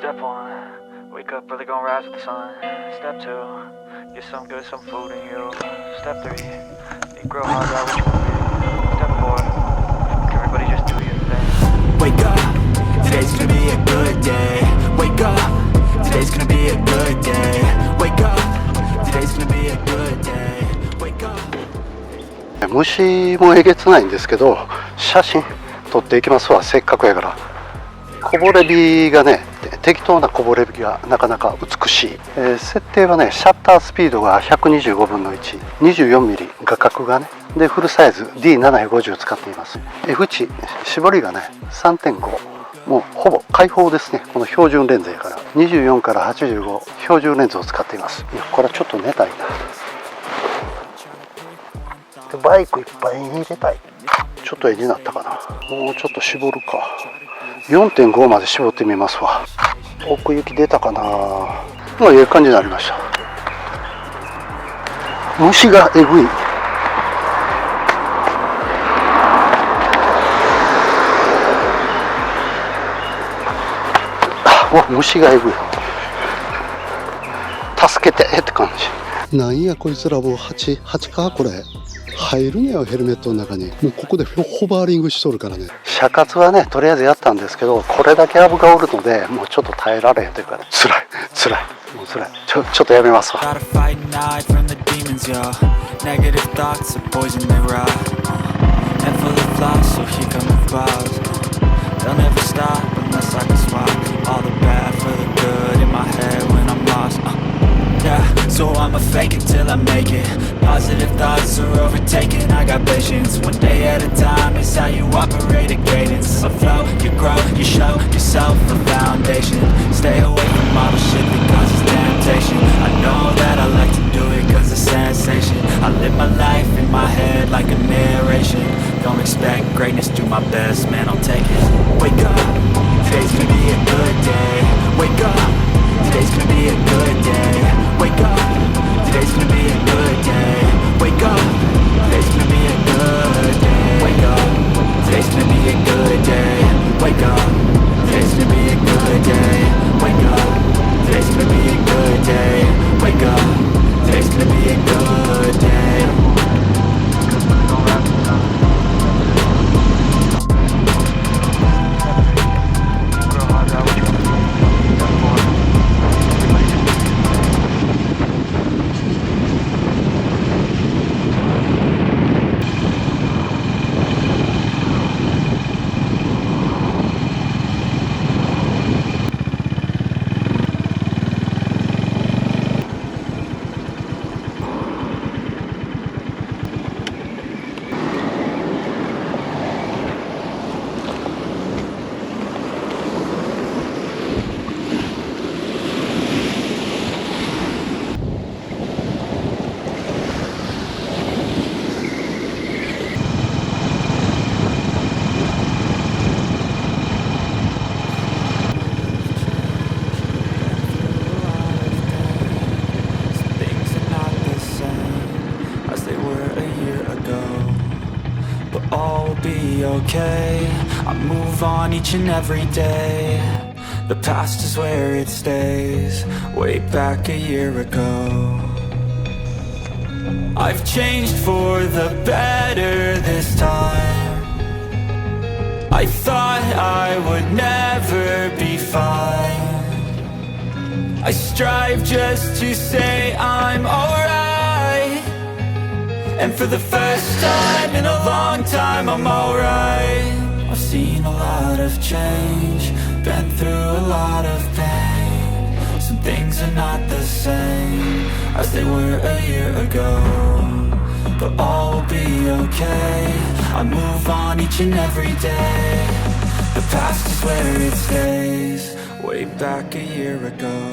Step one, wake up early, gonna rise with the sun. Step two, get some good, some food in you. Step three, eat grill hot dog with your meat. Step four, everybody just do your thing. Wake up, today's gonna be a good day. Wake up, today's gonna be a good day. Wake up, today's gonna be a good day. Wake up. 虫もえげつないんですけど、写真撮っていきますわ、せっかくやから。こぼれ日がね、適当なこぼれ日がなかなか美しい。設定はね、シャッタースピードが125分の1、24mm 画角がね、でフルサイズ D750 を使っています。F 値絞りがね 3.5、 もうほぼ開放ですね。この標準レンズやから24から85標準レンズを使っています。いや、これはちょっと寝たいな。バイクいっぱいに入れたい。ちょっと絵になったかな。もうちょっと絞るか。4.5 まで絞ってみますわ。奥行き出たかな。まあいい感じになりました。虫がえぐい。虫がえぐい。助けてって感じ。なんやこいつらもう8かこれ。入るんやよ、ヘルメットの中に。もうここでホバーリングしとるからね。車活はねとりあえずやったんですけど、これだけアブがおるのでもうちょっと耐えられへんというか、ね、辛いもう辛い。ちょっとやめますわ。Yeah, so I'ma fake it till I make it. Positive thoughts are overtaken, I got patience. One day at a time is how you operate a cadence. Afloat, you grow, you show yourself a foundation. Stay away from all the shit that causes temptation. I know that I like to do it cause it's sensation. I live my life in my head like a narration. Don't expect greatness, do my best, man, I'll take it. Wake up, today's gonna be a good day. Wake up, today's gonna be a good day. Wake up, today's gonna be a good day. Wake up, today's gonna be a good day. Wake up, today's gonna be a good day. Wake up, today's gonna be a good day. Wake up, today's gonna be a good day. Wake up, today's gonna be a good day. Okay, I move on each and every day. The past is where it stays. Way back a year ago, I've changed for the better this time. I thought I would never be fine. I strive just to say I'm alright. And for the first time in a long time, I'm alright. I've seen a lot of change, been through a lot of pain. Some things are not the same as they were a year ago, but all will be okay. I move on each and every day. The past is where it stays. Way back a year ago.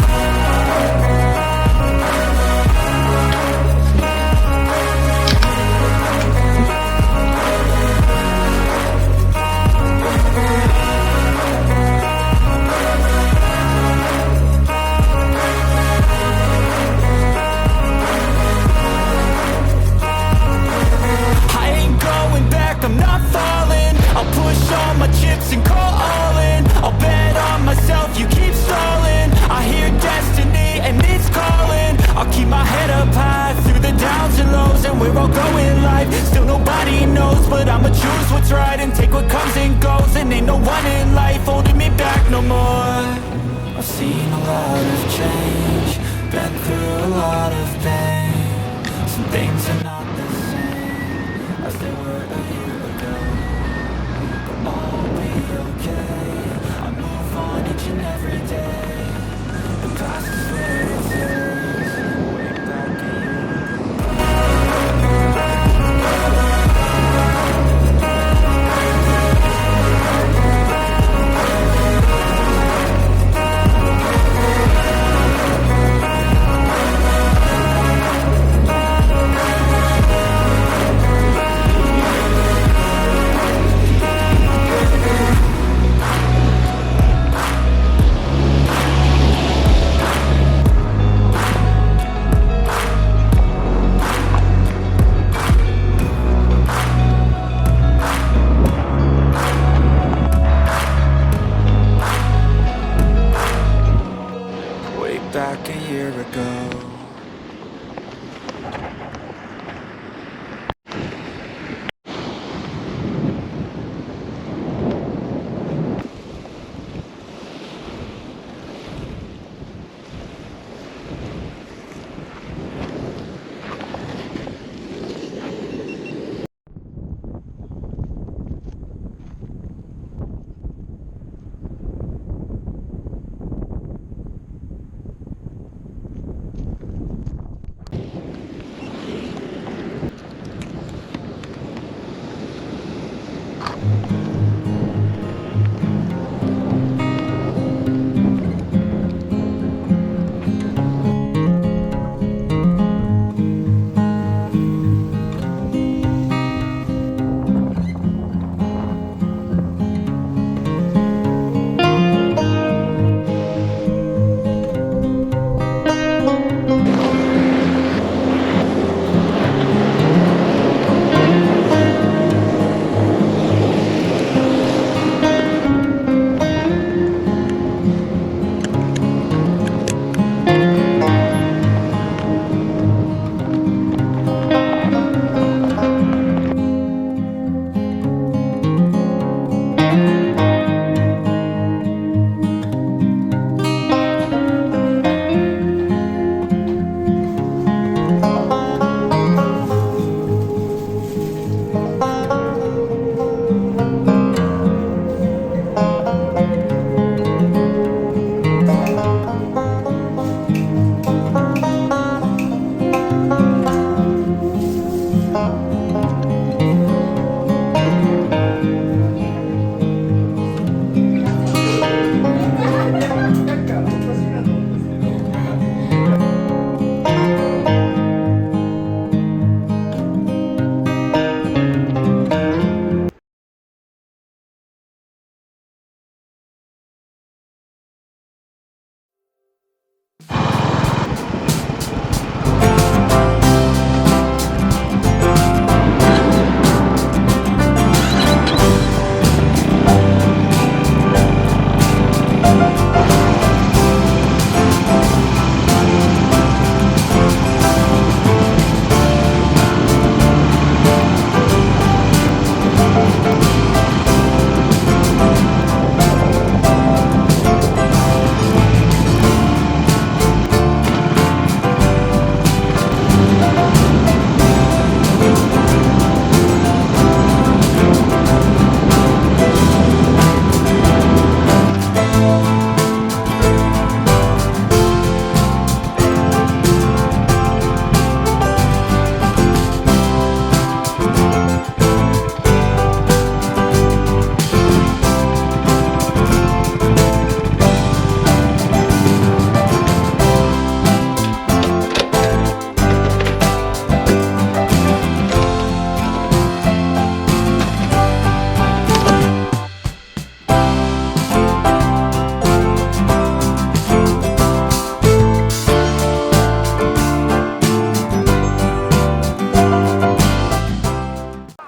I'm not falling. I'll push all my chips and call all in. I'll bet on myself, you keep stalling. Still nobody knows, but I'ma choose what's right and take what comes and goes. And ain't no one in life holding me back no more. I've seen a lot of change, been through a lot of pain. Some things are not the same as they were a year ago, but I'll be okay. I move on each and every day. The past is where it stays. Way back in. Back a year ago.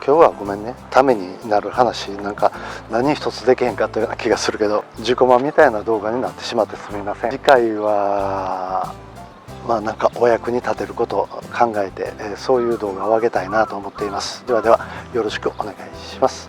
今日はごめんね、ためになる話なんか何一つできへんかったような気がするけど、自己満みたいな動画になってしまってすみません。次回はなんかお役に立てることを考えて、そういう動画を上げたいなと思っています。ではではよろしくお願いします。